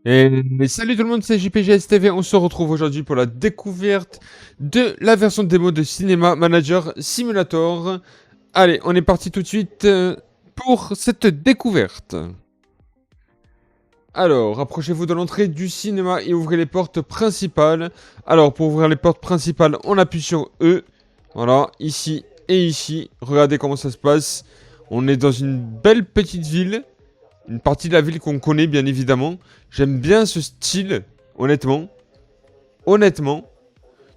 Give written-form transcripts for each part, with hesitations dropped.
Et salut tout le monde, c'est JPGSTV. On se retrouve aujourd'hui pour la découverte de la version démo de Cinema Manager Simulator. Allez, on est parti tout de suite pour cette découverte. Alors, approchez-vous de l'entrée du cinéma et ouvrez les portes principales. Alors, pour ouvrir les portes principales, on appuie sur E. Voilà, ici et ici. Regardez comment ça se passe. On est dans une belle petite ville. Une partie de la ville qu'on connaît, bien évidemment. J'aime bien ce style, honnêtement. Honnêtement.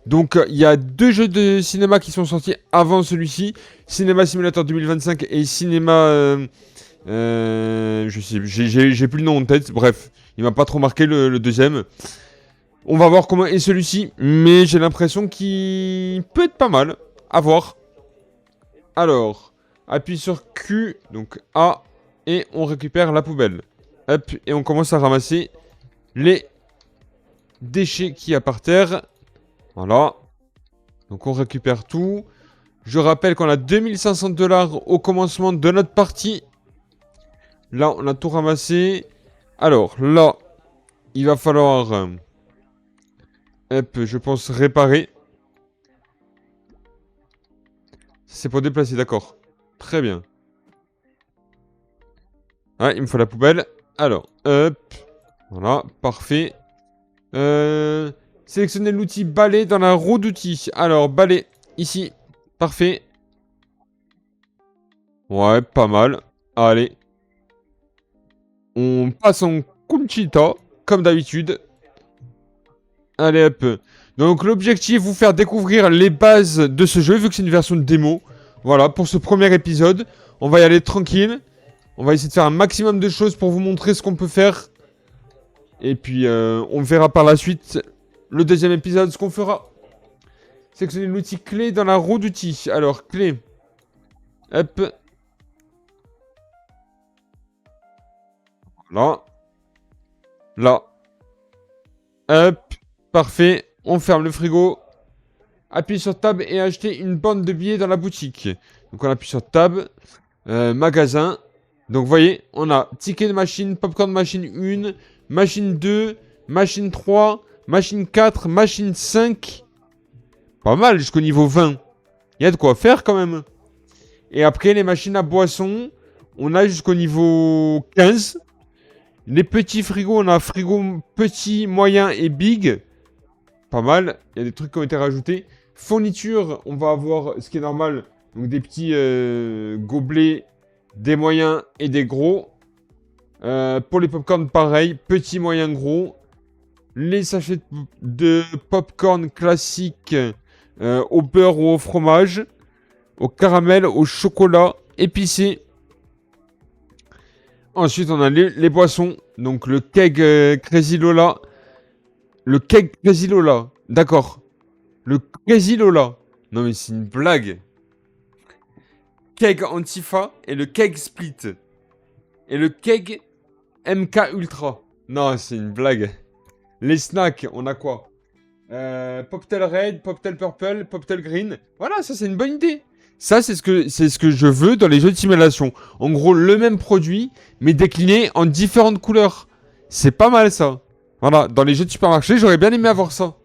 Donc, il y a deux jeux de cinéma qui sont sortis avant celui-ci. Cinéma Simulator 2025 et Cinéma... je sais, j'ai plus le nom en tête. Bref, il m'a pas trop marqué le deuxième. On va voir comment est celui-ci. Mais j'ai l'impression qu'il peut être pas mal. À voir. Alors, appuie sur Q, donc A, et on récupère la poubelle. Hop, et on commence à ramasser les déchets qu'il y a par terre. Voilà. Donc on récupère tout. Je rappelle qu'on a 2500 $ au commencement de notre partie. Là, on a tout ramassé. Alors, là, il va falloir... hop, je pense réparer. C'est pour déplacer, d'accord. Très bien. Ah, il me faut la poubelle. Alors, hop. Voilà, parfait. Sélectionnez l'outil balai dans la roue d'outils. Alors, balai, ici. Parfait. Ouais, pas mal. Allez. On passe en Conchita, comme d'habitude. Allez, hop. Donc, l'objectif, vous faire découvrir les bases de ce jeu, vu que c'est une version de démo. Voilà, pour ce premier épisode. On va y aller tranquille. On va essayer de faire un maximum de choses pour vous montrer ce qu'on peut faire. Et puis, on verra par la suite le deuxième épisode, ce qu'on fera. Sélectionnez l'outil clé dans la roue d'outils. Alors, clé. Hop. Là. Là. Hop. Parfait. On ferme le frigo. Appuyez sur Tab et achetez une bande de billets dans la boutique. Donc, on appuie sur Tab. Magasin. Donc, vous voyez, on a ticket de machine, popcorn machine 1, machine 2, machine 3, machine 4, machine 5. Pas mal jusqu'au niveau 20. Il y a de quoi faire quand même. Et après, les machines à boissons, on a jusqu'au niveau 15. Les petits frigos, on a frigo petit, moyen et big. Pas mal. Il y a des trucs qui ont été rajoutés. Fourniture, on va avoir ce qui est normal. Donc des petits gobelets, des moyens et des gros. Pour les popcorn, pareil. Petit, moyen, gros. Les sachets de popcorn classiques au beurre ou au fromage. Au caramel, au chocolat épicé. Ensuite, on a les boissons. Donc, le keg Crazy Lola. Le keg Crazy Lola. D'accord. Le Crazy Lola. Non, mais c'est une blague. Keg Antifa et le keg Split. Et le keg MK Ultra. Non, c'est une blague. Les snacks, on a quoi Poptel Red, Poptel Purple, Poptel Green. Voilà, ça, c'est une bonne idée. Ça, c'est ce que je veux dans les jeux de simulation. En gros, le même produit, mais décliné en différentes couleurs. C'est pas mal, ça. Voilà, dans les jeux de supermarché, j'aurais bien aimé avoir ça.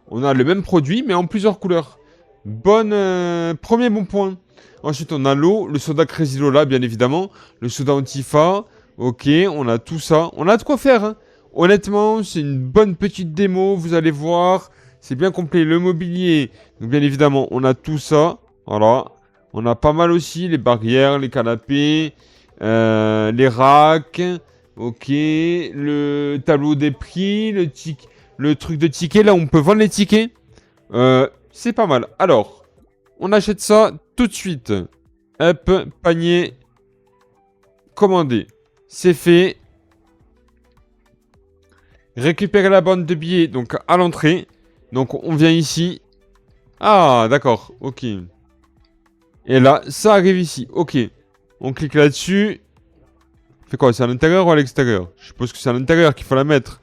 On a le même produit, mais en plusieurs couleurs. Premier bon point. Ensuite, on a l'eau, le soda Crazy Lola, bien évidemment. Le soda Antifa. Ok, on a tout ça. On a de quoi faire, hein. Honnêtement, c'est une bonne petite démo, vous allez voir. C'est bien complet. Le mobilier, donc bien évidemment, on a tout ça. Voilà. On a pas mal aussi, les barrières, les canapés, les racks. Ok, le tableau des prix, le truc de tickets. Là, on peut vendre les tickets. C'est pas mal. Alors, on achète ça tout de suite. Hop, panier. Commandé. C'est fait. Récupérer la bande de billets, donc à l'entrée. Donc, on vient ici. Ah, d'accord. Ok. Et là, ça arrive ici. Ok. On clique là-dessus. Fait quoi? C'est à l'intérieur ou à l'extérieur? Je suppose que c'est à l'intérieur qu'il faut la mettre.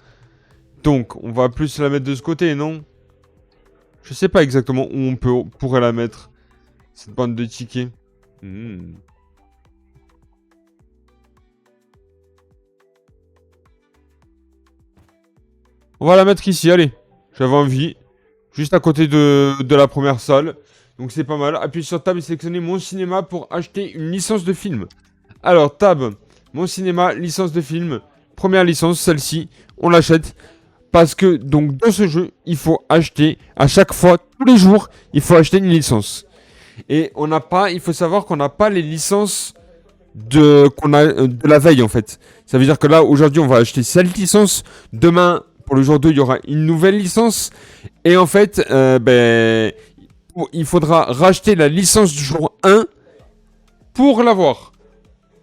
Donc, on va plus la mettre de ce côté, non? Je sais pas exactement où pourrait la mettre. Cette bande de tickets. Hmm. On va la mettre ici, allez. J'avais envie. Juste à côté de la première salle. Donc c'est pas mal. Appuyez sur Tab et sélectionnez Mon Cinéma pour acheter une licence de film. Alors, Tab, Mon Cinéma, licence de film. Première licence, celle-ci. On l'achète. Parce que, donc, dans ce jeu, il faut acheter, à chaque fois, tous les jours, il faut acheter une licence. Et on n'a pas, il faut savoir qu'on n'a pas les licences de la veille, en fait. Ça veut dire que là, aujourd'hui, on va acheter cette licence. Demain, pour le jour 2, il y aura une nouvelle licence. Et en fait, il faudra racheter la licence du jour 1 pour l'avoir.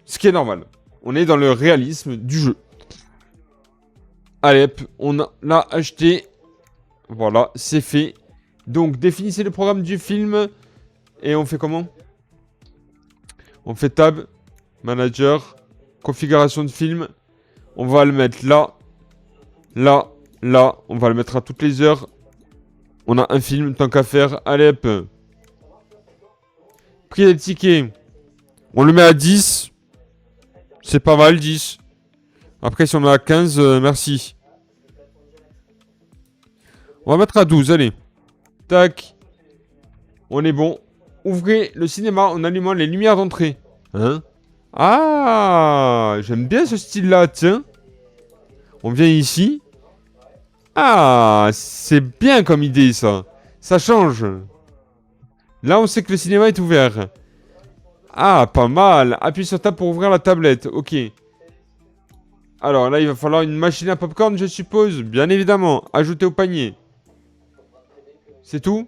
Ce qui est normal. On est dans le réalisme du jeu. Allez, hop, on l'a acheté. Voilà, c'est fait. Donc, définissez le programme du film. Et on fait comment? On fait Tab, Manager, Configuration de film. On va le mettre là, là, là. On va le mettre à toutes les heures. On a un film, tant qu'à faire. Allez, hop. Prix des tickets. On le met à 10. C'est pas mal, 10. Après, si on met à 15, merci. On va mettre à 12, allez. Tac. On est bon. Ouvrez le cinéma en allumant les lumières d'entrée. Hein? Ah, j'aime bien ce style-là, tiens. On vient ici. Ah, c'est bien comme idée, ça. Ça change. Là, on sait que le cinéma est ouvert. Ah, pas mal. Appuie sur Tab pour ouvrir la tablette. Ok. Alors là, il va falloir une machine à popcorn, je suppose. Bien évidemment. Ajouter au panier. C'est tout?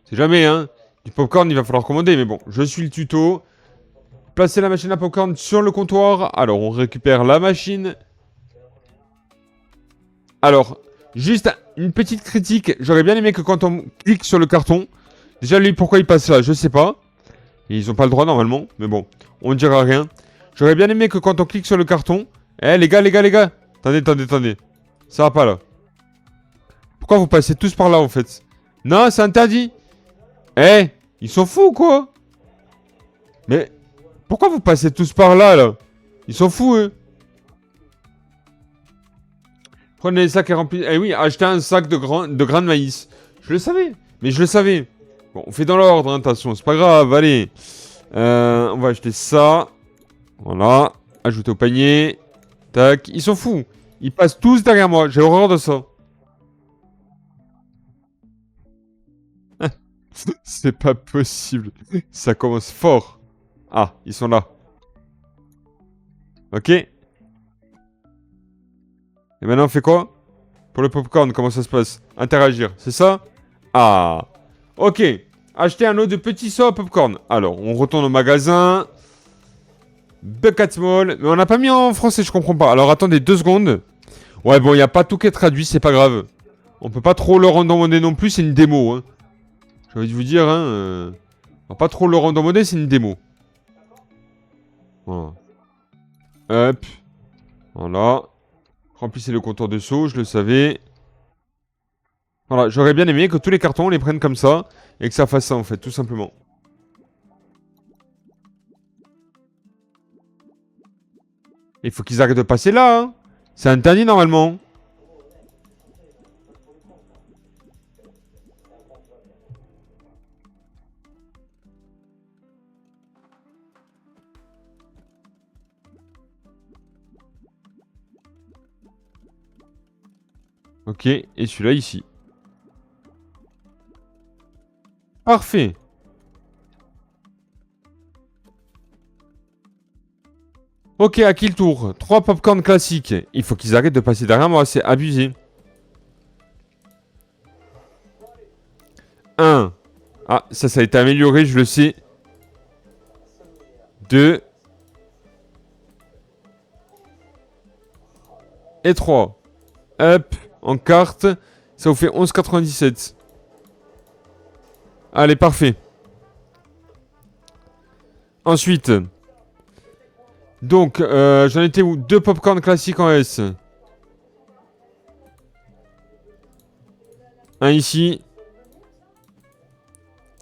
C'est jamais, hein. Du popcorn, il va falloir commander. Mais bon, je suis le tuto. Placer la machine à popcorn sur le comptoir. Alors, on récupère la machine. Alors, juste une petite critique. J'aurais bien aimé que quand on clique sur le carton... Déjà, lui, pourquoi il passe là? Je sais pas. Ils ont pas le droit, normalement. Mais bon, on ne dira rien. J'aurais bien aimé que quand on clique sur le carton... Eh, les gars, les gars, les gars. Attendez. Ça va pas, là. Pourquoi vous passez tous par là, en fait? Non, c'est interdit. Eh, ils sont fous, quoi. Mais... Pourquoi vous passez tous par là, là? Ils sont fous, eux. Prenez les sacs et remplis... Eh oui, achetez un sac de grains de maïs. Je le savais. Mais je le savais. Bon, on fait dans l'ordre, hein, de toute façon. C'est pas grave, allez. On va acheter ça. Voilà. Ajouter au panier. Tac. Ils sont fous. Ils passent tous derrière moi. J'ai horreur de ça. C'est pas possible. Ça commence fort. Ah, ils sont là. Ok. Et maintenant, on fait quoi? Pour le popcorn, comment ça se passe? Interagir, c'est ça? Ah. Ok. Acheter un lot de petits seaux à popcorn. Alors, on retourne au magasin. Bucket Mall. Mais on n'a pas mis en français, je comprends pas. Alors, attendez 2 secondes. Ouais, bon, il n'y a pas tout qui est traduit, c'est pas grave. On peut pas trop le randomoder non plus, c'est une démo. Hein. J'ai envie de vous dire, hein. On va pas trop le randomoder, c'est une démo. Voilà. Hop. Voilà. Remplissez le comptoir de seaux, je le savais. Voilà, j'aurais bien aimé que tous les cartons, on les prenne comme ça. Et que ça fasse ça, en fait, tout simplement. Il faut qu'ils arrêtent de passer là, hein. C'est interdit, normalement. Ok, et celui-là ici. Parfait. Ok, à qui le tour? 3 popcorn classiques. Il faut qu'ils arrêtent de passer derrière moi, c'est abusé. 1. Ah, ça a été amélioré, je le sais. 2. Et 3. Hop, en carte. Ça vous fait 11,97. Allez, parfait. Ensuite... Donc, j'en étais où? 2 popcorn classiques en S. Un ici.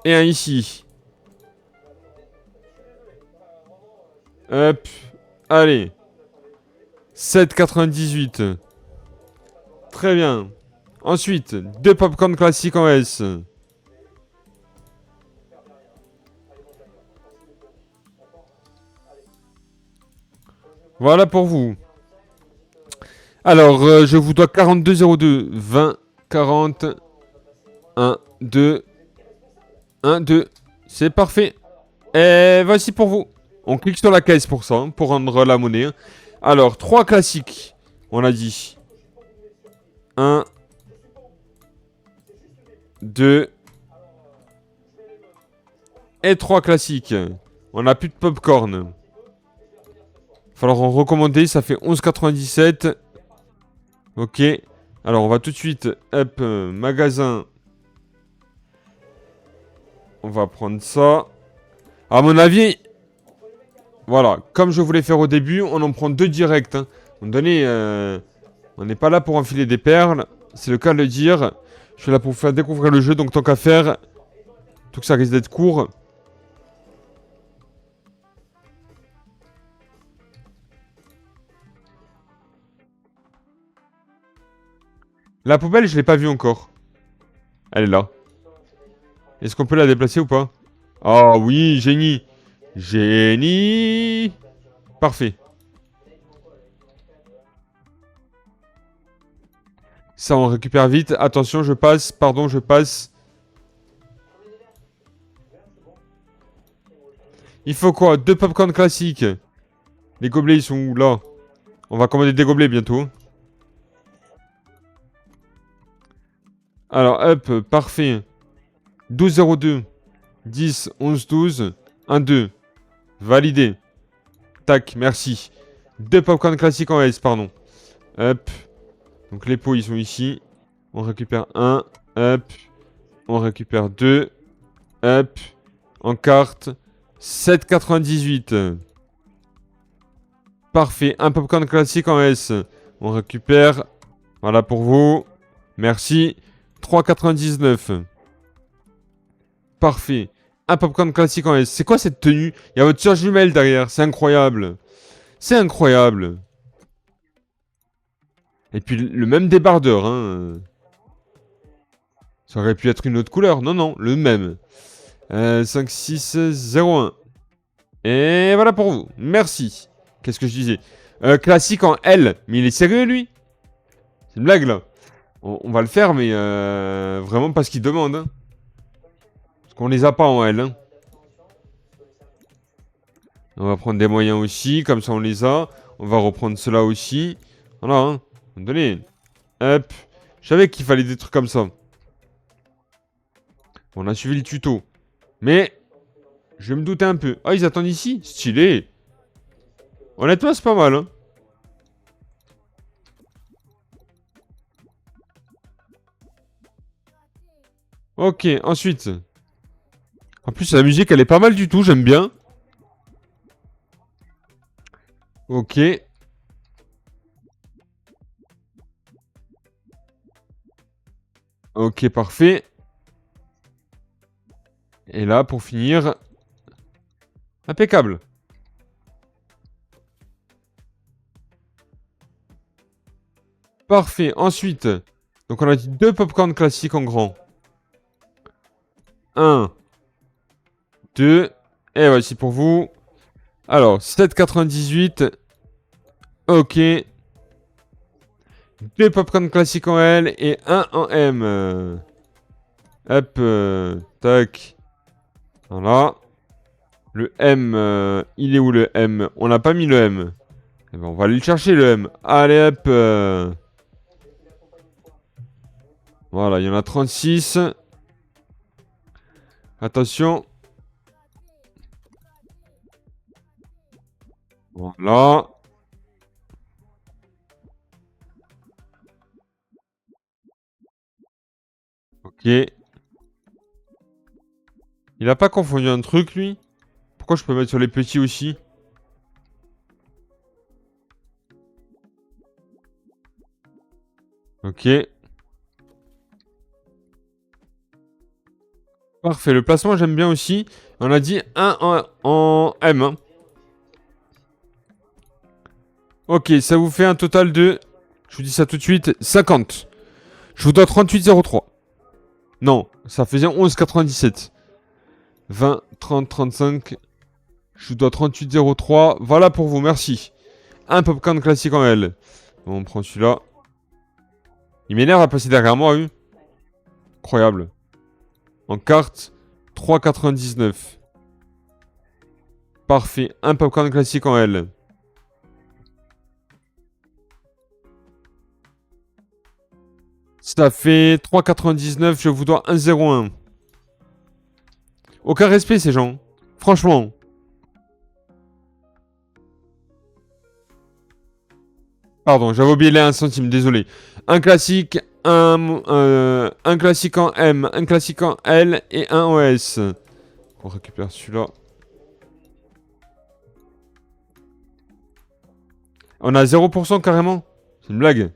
Et un ici. Hop. Allez. 7,98. Très bien. Ensuite, 2 popcorn classiques en S. Voilà pour vous. Alors, je vous dois 42,02. 20, 40, 1, 2, 1, 2. C'est parfait. Et voici pour vous. On clique sur la caisse pour ça, hein, pour rendre la monnaie. Hein. Alors, 3 classiques. On a dit. 1, 2 et 3 classiques. On n'a plus de popcorn. Falloir en recommander, ça fait 11,97. Ok. Alors, on va tout de suite, hop, magasin. On va prendre ça. À mon avis, voilà, comme je voulais faire au début, on en prend 2 directs. Hein. À un moment donné, on n'est pas là pour enfiler des perles. C'est le cas de le dire. Je suis là pour vous faire découvrir le jeu, donc tant qu'à faire, tout que ça risque d'être court. La poubelle, je l'ai pas vue encore. Elle est là. Est-ce qu'on peut la déplacer ou pas? Ah oui, génie. Génie. Parfait. Ça, on récupère vite. Attention, je passe. Pardon, je passe. Il faut quoi? 2 popcorn classiques. Les gobelets, ils sont où? Là. On va commander des gobelets bientôt. Alors, hop, parfait. 12,02. 10, 11, 12. 1, 2. Validé. Tac, merci. 2 popcorn classiques en S, pardon. Hop. Donc les pots, ils sont ici. On récupère 1. Hop. On récupère 2. Hop. En carte. 7,98. Parfait. Un popcorn classique en S. On récupère. Voilà pour vous. Merci. 3,99. Parfait. Un popcorn classique en S. C'est quoi cette tenue? Il y a votre soeur jumelle derrière. C'est incroyable. C'est incroyable. Et puis le même débardeur. Hein. Ça aurait pu être une autre couleur. Non, non, le même. 5, 6, 0, 1. Et voilà pour vous. Merci. Qu'est-ce que je disais? Classique en L. Mais il est sérieux, lui? C'est une blague, là. On va le faire, mais vraiment parce qu'il demande. Hein. Parce qu'on les a pas en L. Hein. On va prendre des moyens aussi. Comme ça, on les a. On va reprendre cela aussi. Voilà. Hein. Donnez. Hop. Je savais qu'il fallait des trucs comme ça. On a suivi le tuto. Mais je me doutais un peu. Ah, ils attendent ici? Stylé. Honnêtement, c'est pas mal. Hein. Ok, ensuite. En plus, la musique, elle est pas mal du tout. J'aime bien. Ok. Ok, parfait. Et là, pour finir... Impeccable. Parfait. Ensuite, donc on a dit 2 popcorn classiques en grand. 1, 2, et voici pour vous. Alors, 7,98. Ok. 2 popcorn classiques en L et 1 en M. Hop, tac. Voilà. Le M, il est où le M? On n'a pas mis le M. Eh ben, on va aller le chercher le M. Allez hop. Voilà, il y en a 36. Attention. Voilà. Ok. Il a pas confondu un truc, lui? Pourquoi je peux mettre sur les petits aussi? Ok. Parfait. Le placement, j'aime bien aussi. On a dit 1 en M. Hein. Ok, ça vous fait un total de... Je vous dis ça tout de suite. 50. Je vous dois 38,03. Non, ça faisait 11,97. 20, 30, 35. Je vous dois 38,03. Voilà pour vous, merci. Un popcorn classique en L. Bon, on prend celui-là. Il m'énerve à passer derrière moi, oui. Incroyable. En carte, 3,99. Parfait. Un popcorn classique en L. Ça fait 3,99. Je vous dois 1,01. Aucun respect, ces gens. Franchement. Pardon, j'avais oublié les 1 centime, désolé. Un classique, un classique en M, un classique en L et un en S. On récupère celui-là. On a 0% carrément. C'est une blague.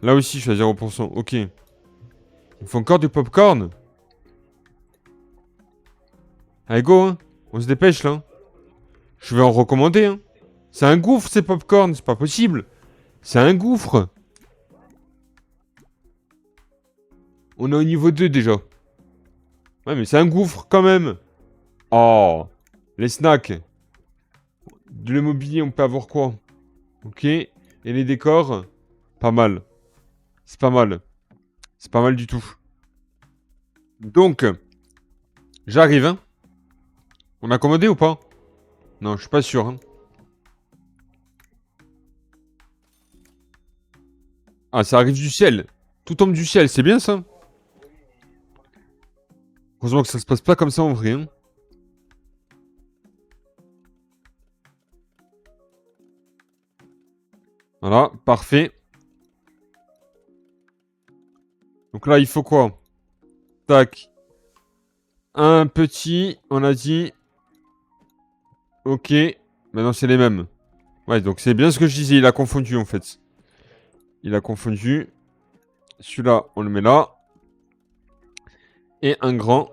Là aussi, je suis à 0%. Ok. Il me faut encore du popcorn. Allez, go, hein. On se dépêche, là. Je vais en recommander, hein. C'est un gouffre, ces popcorn. C'est pas possible. C'est un gouffre. On est au niveau 2, déjà. Ouais, mais c'est un gouffre, quand même. Oh. Les snacks. De l'immobilier, on peut avoir quoi? Ok. Et les décors? Pas mal. C'est pas mal. C'est pas mal du tout. Donc, j'arrive, hein. On a commandé ou pas? Non, je suis pas sûr, hein. Ah, ça arrive du ciel. Tout tombe du ciel, c'est bien ça? Heureusement que ça se passe pas comme ça en vrai, hein. Voilà, parfait. Donc là, il faut quoi? Tac. Un petit, on a dit. Ok. Maintenant, c'est les mêmes. Ouais, donc c'est bien ce que je disais. Il a confondu, en fait. Il a confondu. Celui-là, on le met là. Et un grand.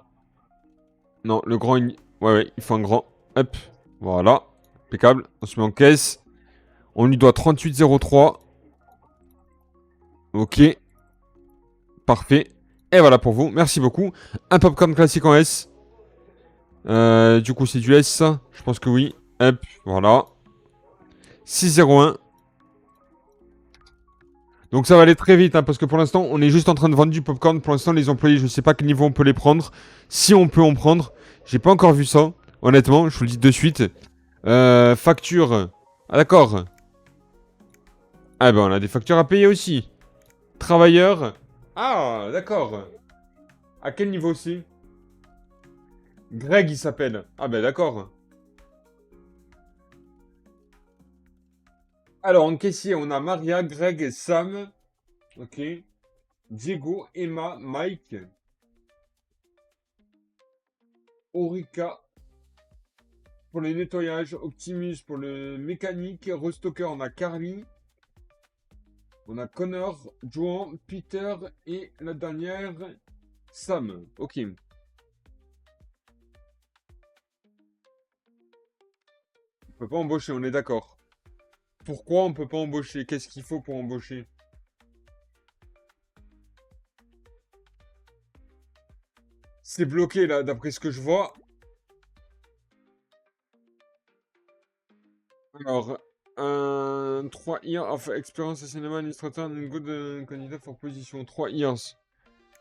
Non, le grand... Ouais, ouais, il faut un grand. Hop. Voilà. Impeccable. On se met en caisse. On lui doit 38,03. Ok. Parfait. Et voilà pour vous. Merci beaucoup. Un popcorn classique en S. Du coup, c'est du S, ça. Je pense que oui. Hop. Voilà. 6,01. Donc ça va aller très vite, hein, parce que pour l'instant, on est juste en train de vendre du popcorn. Pour l'instant, les employés, je sais pas quel niveau on peut les prendre. Si on peut en prendre. J'ai pas encore vu ça. Honnêtement, je vous le dis de suite. Facture. Ah d'accord. Ah ben, on a des factures à payer aussi. Travailleurs. Ah, d'accord. À quel niveau c'est? Greg, il s'appelle. Ah ben, d'accord. Alors, en caissier, on a Maria, Greg, Sam. Ok. Diego, Emma, Mike, Orica pour le nettoyage, Optimus pour le mécanique, Restocker, on a Carly, on a Connor, Joan, Peter et la dernière, Sam. Ok. On peut pas embaucher, on est d'accord. Pourquoi on peut pas embaucher? Qu'est-ce qu'il faut pour embaucher? C'est bloqué là, d'après ce que je vois. Alors, un 3 years of experience as cinéma administrateur and good candidate for position. 3 years.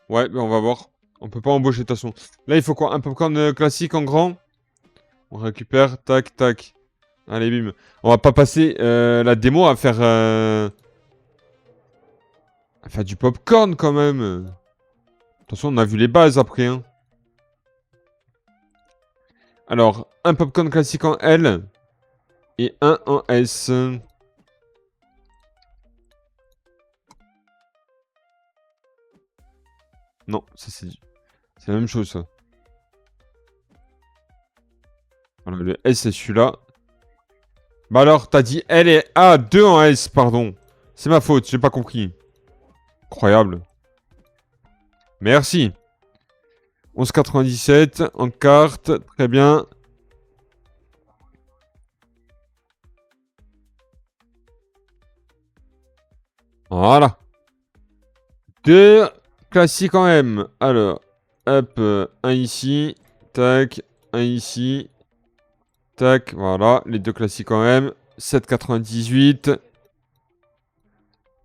Ouais, ben on va voir. On peut pas embaucher de toute façon. Là, il faut quoi? Un popcorn classique en grand. On récupère, tac, tac. Allez, bim. On va pas passer la démo à faire du popcorn quand même. De toute façon, on a vu les bases après, hein. Alors, un popcorn classique en L et un en S. Non, ça c'est la même chose, ça. Voilà, le S c'est celui-là. Bah alors, t'as dit L et A, 2 en S, pardon. C'est ma faute, j'ai pas compris. Incroyable. Merci. 11,97 en carte, très bien. Voilà. 2 classiques en M. Alors, hop, un ici. Tac, un ici. Tac, voilà. Les 2 classiques en M. 7,98.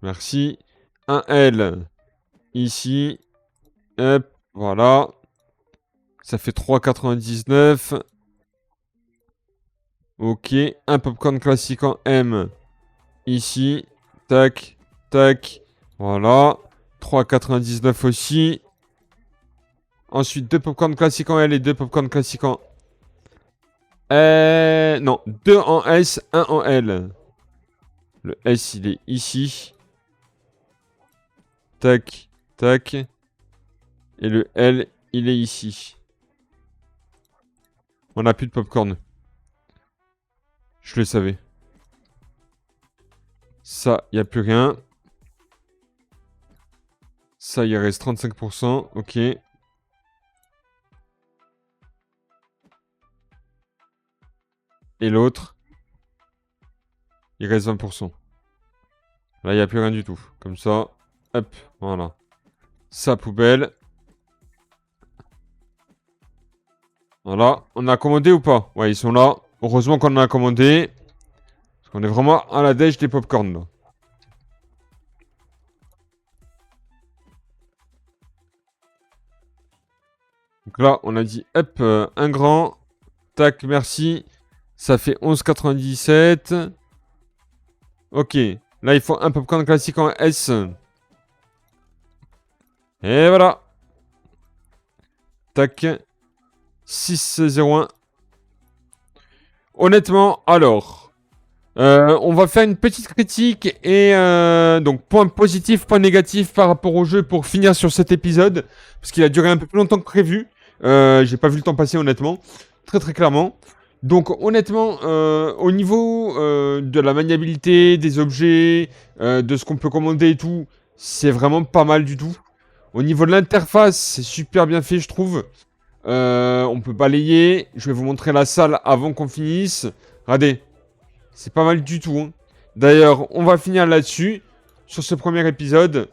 Merci. Un L. Ici. Hop, voilà. Ça fait 3,99. Ok. Un popcorn classique en M. Ici. Tac, tac. Voilà. 3,99 aussi. Ensuite, 2 popcorn classiques en L et 2 popcorn classiques en... non, 2 en S, 1 en L. Le S, il est ici. Tac, tac. Et le L, il est ici. On n'a plus de popcorn. Je le savais. Ça, il n'y a plus rien. Ça, il reste 35%. Ok. Et l'autre, il reste 20%. Là, il n'y a plus rien du tout. Comme ça. Hop, voilà. Ça, poubelle. Voilà. On a commandé ou pas? Ouais, ils sont là. Heureusement qu'on en a commandé. Parce qu'on est vraiment à la dèche des popcorn, là. Donc là, on a dit, hop, un grand. Tac, merci. Ça fait 11,97. Ok. Là, il faut un popcorn classique en S. Et voilà. Tac. 6,01. Honnêtement, alors... on va faire une petite critique et donc point positif, point négatif par rapport au jeu pour finir sur cet épisode. Parce qu'il a duré un peu plus longtemps que prévu. J'ai pas vu le temps passer honnêtement. Très très clairement. Donc honnêtement, au niveau de la maniabilité, des objets, de ce qu'on peut commander et tout, c'est vraiment pas mal du tout. Au niveau de l'interface, c'est super bien fait je trouve. On peut balayer. Je vais vous montrer la salle avant qu'on finisse. Regardez. C'est pas mal du tout. Hein. D'ailleurs, on va finir là-dessus. Sur ce premier épisode.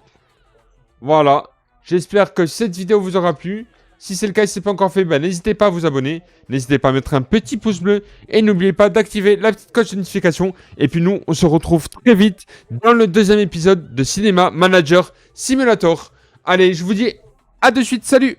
Voilà. J'espère que cette vidéo vous aura plu. Si c'est le cas et si ce n'est pas encore fait, n'hésitez pas à vous abonner. N'hésitez pas à mettre un petit pouce bleu. Et n'oubliez pas d'activer la petite cloche de notification. Et puis nous, on se retrouve très vite dans le deuxième épisode de Cinéma Manager Simulator. Allez, je vous dis à de suite. Salut!